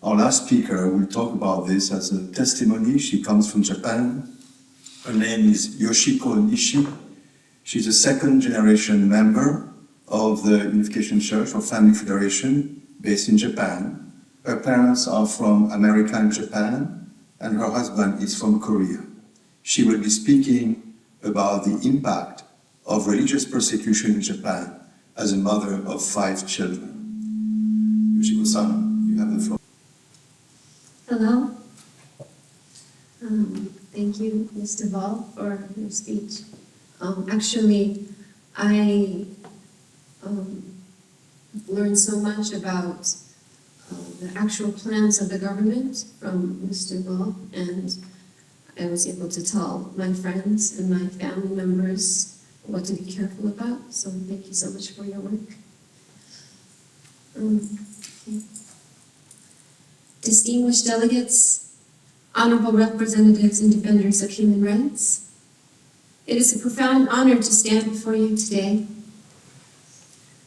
Our last speaker will talk about this as a testimony. She comes from Japan. Her name is Yoshiko Nishi. She's a second-generation member of the Unification Church or Family Federation based in Japan. Her parents are from America and Japan, and her husband is from Korea. She will be speaking about the impact of religious persecution in Japan as a mother of 5 children. Yoshiko-san, you have the floor. Hello. Thank you, Mr. Ball, for your speech. Actually, I learned so much about the actual plans of the government from Mr. Ball, and I was able to tell my friends and my family members what to be careful about. So thank you so much for your work. Distinguished delegates, honorable representatives and defenders of human rights, it is a profound honor to stand before you today.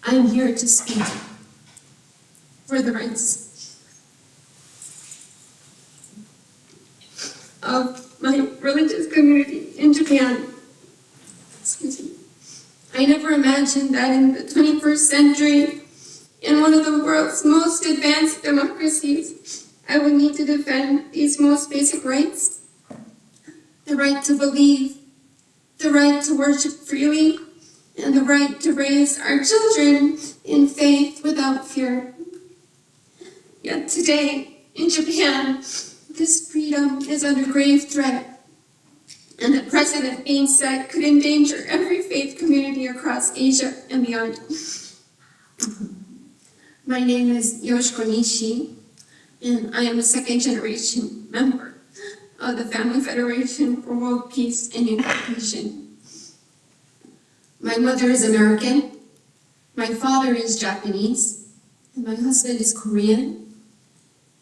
I am here to speak for the rights of my religious community in Japan. Excuse me. I never imagined that in the 21st century, in one of the world's most advanced democracies, I would need to defend these most basic rights: the right to believe, the right to worship freely, and the right to raise our children in faith without fear. Yet today, in Japan, this freedom is under grave threat, and the precedent being set could endanger every faith community across Asia and beyond. My name is Yoshiko Nishi, and I am a second-generation member of the Family Federation for World Peace and Unification. My mother is American, my father is Japanese, and my husband is Korean.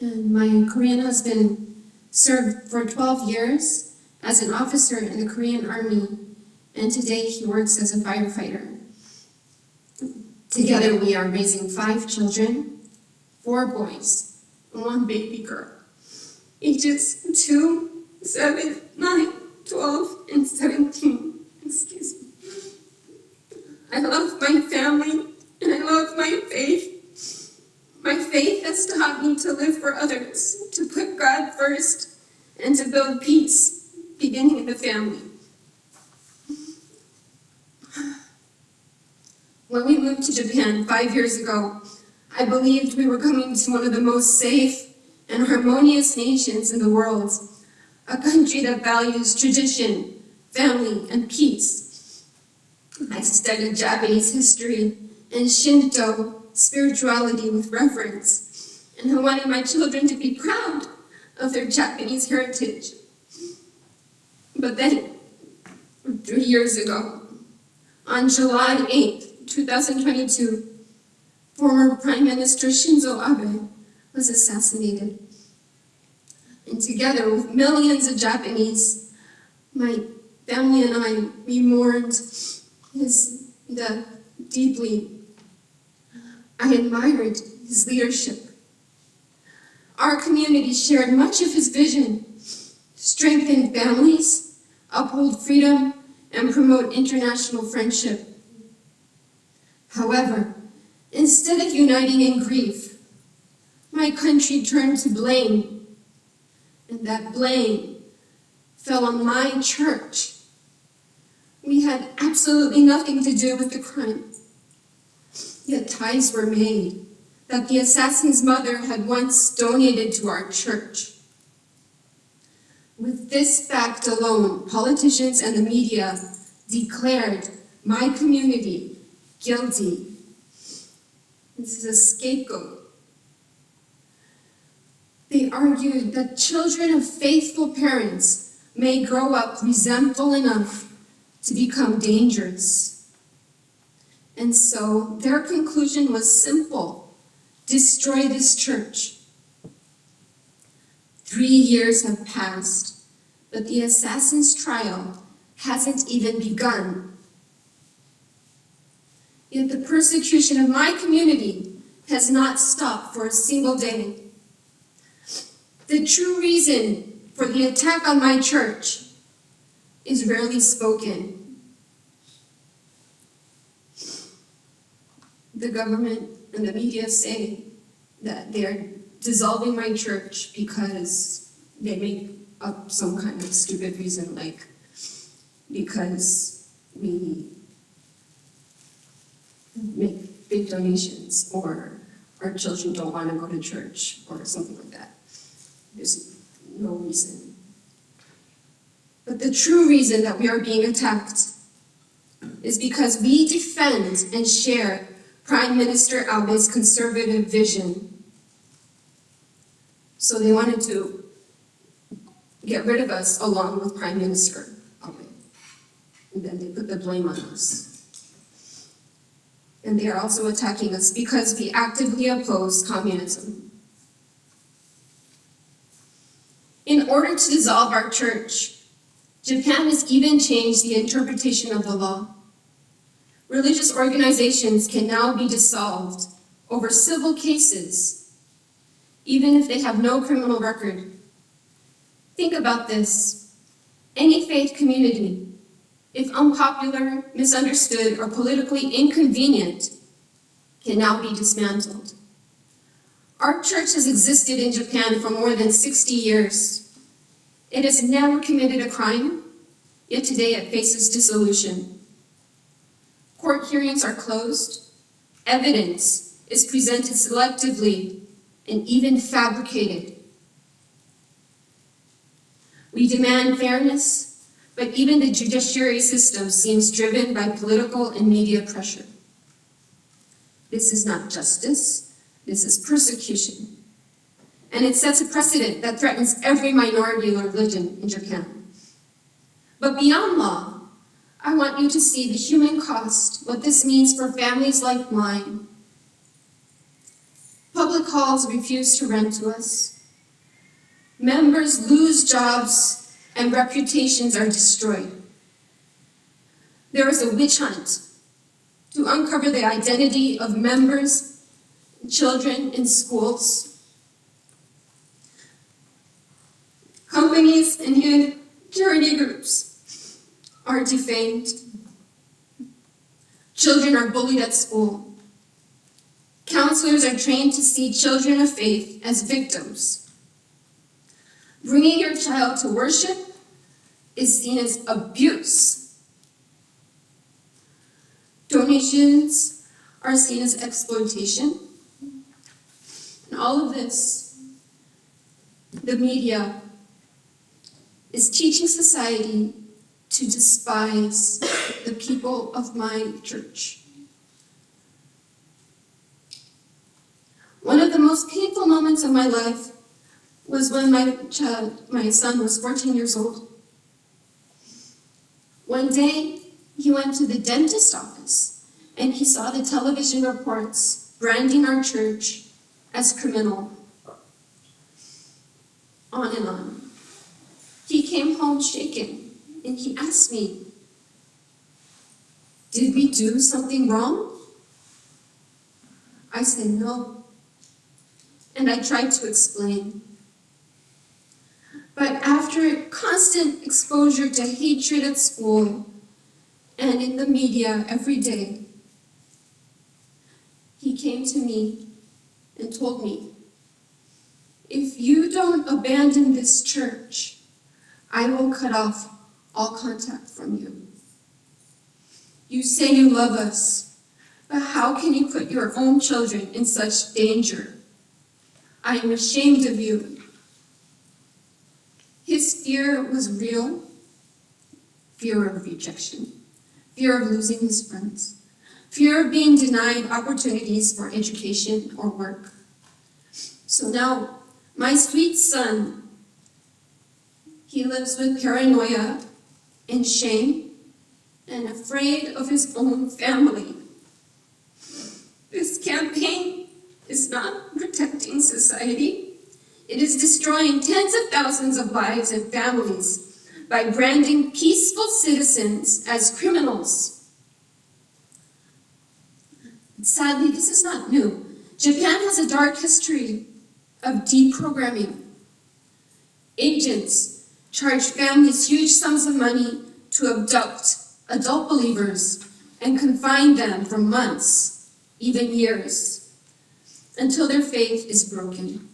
And my Korean husband served for 12 years as an officer in the Korean Army, and today he works as a firefighter. Together we are raising 5 children, 4 boys, and 1 baby girl, ages 2, 7, 9, 12, and 17. Excuse me. I love my family, and I love my faith. My faith has taught me to live for others, to put God first, and to build peace, beginning in the family. When we moved to Japan 5 years ago, I believed we were coming to one of the most safe and harmonious nations in the world, a country that values tradition, family, and peace. I studied Japanese history and Shinto spirituality with reverence, and I wanted my children to be proud of their Japanese heritage. But then, 3 years ago, on July 8th, 2022, former Prime Minister Shinzo Abe was assassinated. And together with millions of Japanese, my family and I, we mourned his death deeply. I admired his leadership. Our community shared much of his vision: strengthen families, uphold freedom, and promote international friendship. However, instead of uniting in grief, my country turned to blame, and that blame fell on my church. We had absolutely nothing to do with the crime. Yet ties were made that the assassin's mother had once donated to our church. With this fact alone, politicians and the media declared my community guilty. This is a scapegoat. They argued that children of faithful parents may grow up resentful enough to become dangerous. And so their conclusion was simple: destroy this church. 3 years have passed, but the assassin's trial hasn't even begun. Yet the persecution of my community has not stopped for a single day. The true reason for the attack on my church is rarely spoken. The government and the media say that they are dissolving my church because they make up some kind of stupid reason, like because we make big donations, or our children don't want to go to church, or something like that. There's no reason. But the true reason that we are being attacked is because we defend and share Prime Minister Abe's conservative vision. So they wanted to get rid of us along with Prime Minister Abe. And then they put the blame on us. And they are also attacking us because we actively oppose communism. In order to dissolve our church, Japan has even changed the interpretation of the law. Religious organizations can now be dissolved over civil cases, even if they have no criminal record. Think about this. Any faith community, if unpopular, misunderstood, or politically inconvenient, can now be dismantled. Our church has existed in Japan for more than 60 years. It has never committed a crime, yet today it faces dissolution. Court hearings are closed, evidence is presented selectively and even fabricated. We demand fairness, but even the judiciary system seems driven by political and media pressure. This is not justice, this is persecution. And it sets a precedent that threatens every minority religion in Japan. But beyond law, I want you to see the human cost, what this means for families like mine. Public halls refuse to rent to us. Members lose jobs and reputations are destroyed. There is a witch hunt to uncover the identity of members, children in schools. Companies and charity groups are defamed. Children are bullied at school. Counselors are trained to see children of faith as victims. Bringing your child to worship is seen as abuse. Donations are seen as exploitation. And all of this, the media is teaching society to despise the people of my church. One of the most painful moments of my life was when my son was 14 years old. One day, he went to the dentist office and he saw the television reports branding our church as criminal. On and on. He came home shaken. And he asked me, did we do something wrong? I said no. And I tried to explain. But after constant exposure to hatred at school and in the media every day, he came to me and told me, if you don't abandon this church, I will cut off all contact from you. You say you love us, but how can you put your own children in such danger? I am ashamed of you. His fear was real, fear of rejection, fear of losing his friends, fear of being denied opportunities for education or work. So now, my sweet son, he lives with paranoia and shame, and afraid of his own family. This campaign is not protecting society. It is destroying tens of thousands of lives and families by branding peaceful citizens as criminals. Sadly, this is not new. Japan has a dark history of deprogramming. agents charge families huge sums of money to abduct adult believers and confine them for months, even years, until their faith is broken.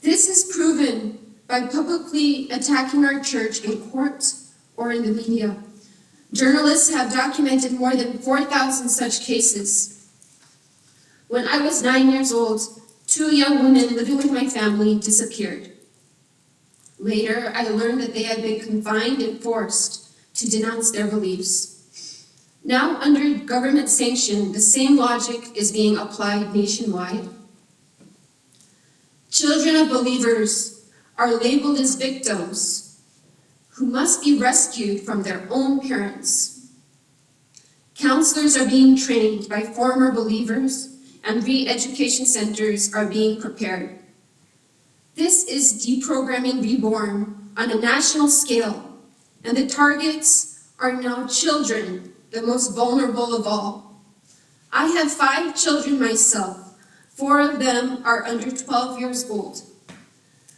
This is proven by publicly attacking our church in court or in the media. Journalists have documented more than 4,000 such cases. When I was 9 years old, 2 young women living with my family disappeared. Later, I learned that they had been confined and forced to denounce their beliefs. Now, under government sanction, the same logic is being applied nationwide. Children of believers are labeled as victims who must be rescued from their own parents. Counselors are being trained by former believers, and re-education centers are being prepared. This is deprogramming reborn on a national scale, and the targets are now children, the most vulnerable of all. I have 5 children myself. 4 of them are under 12 years old.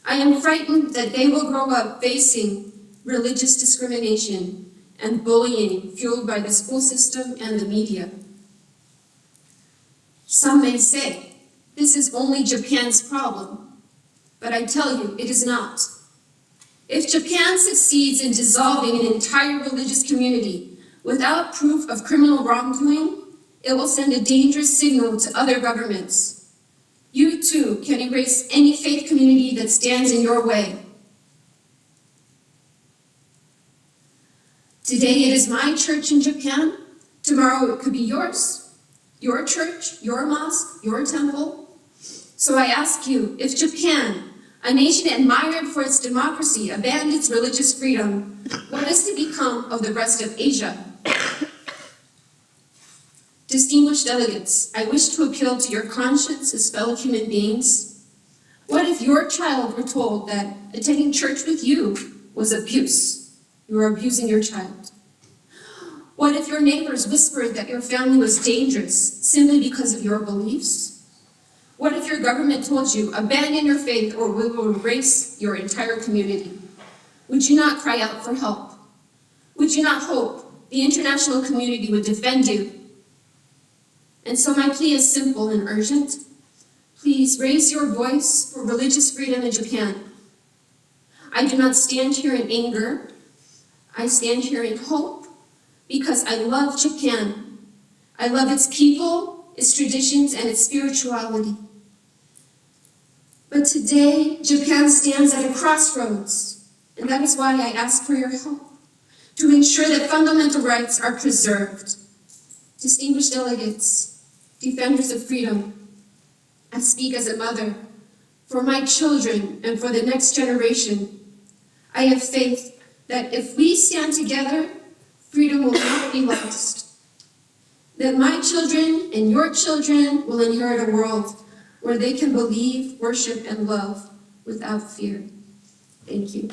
I am frightened that they will grow up facing religious discrimination and bullying fueled by the school system and the media. Some may say, this is only Japan's problem, but I tell you, it is not. If Japan succeeds in dissolving an entire religious community without proof of criminal wrongdoing, it will send a dangerous signal to other governments. You too can erase any faith community that stands in your way. Today it is my church in Japan. Tomorrow it could be yours, your church, your mosque, your temple. So I ask you, if Japan, a nation admired for its democracy, abandoned its religious freedom, what is to become of the rest of Asia? Distinguished delegates, I wish to appeal to your conscience as fellow human beings. What if your child were told that attending church with you was abuse? You are abusing your child. What if your neighbors whispered that your family was dangerous simply because of your beliefs? What if your government told you, abandon your faith or we will erase your entire community? Would you not cry out for help? Would you not hope the international community would defend you? And so my plea is simple and urgent. Please raise your voice for religious freedom in Japan. I do not stand here in anger. I stand here in hope because I love Japan. I love its people, its traditions, and its spirituality. But today, Japan stands at a crossroads, and that is why I ask for your help to ensure that fundamental rights are preserved. Distinguished delegates, defenders of freedom, I speak as a mother for my children and for the next generation. I have faith that if we stand together, freedom will not be lost. That my children and your children will inherit a world where they can believe, worship, and love without fear. Thank you.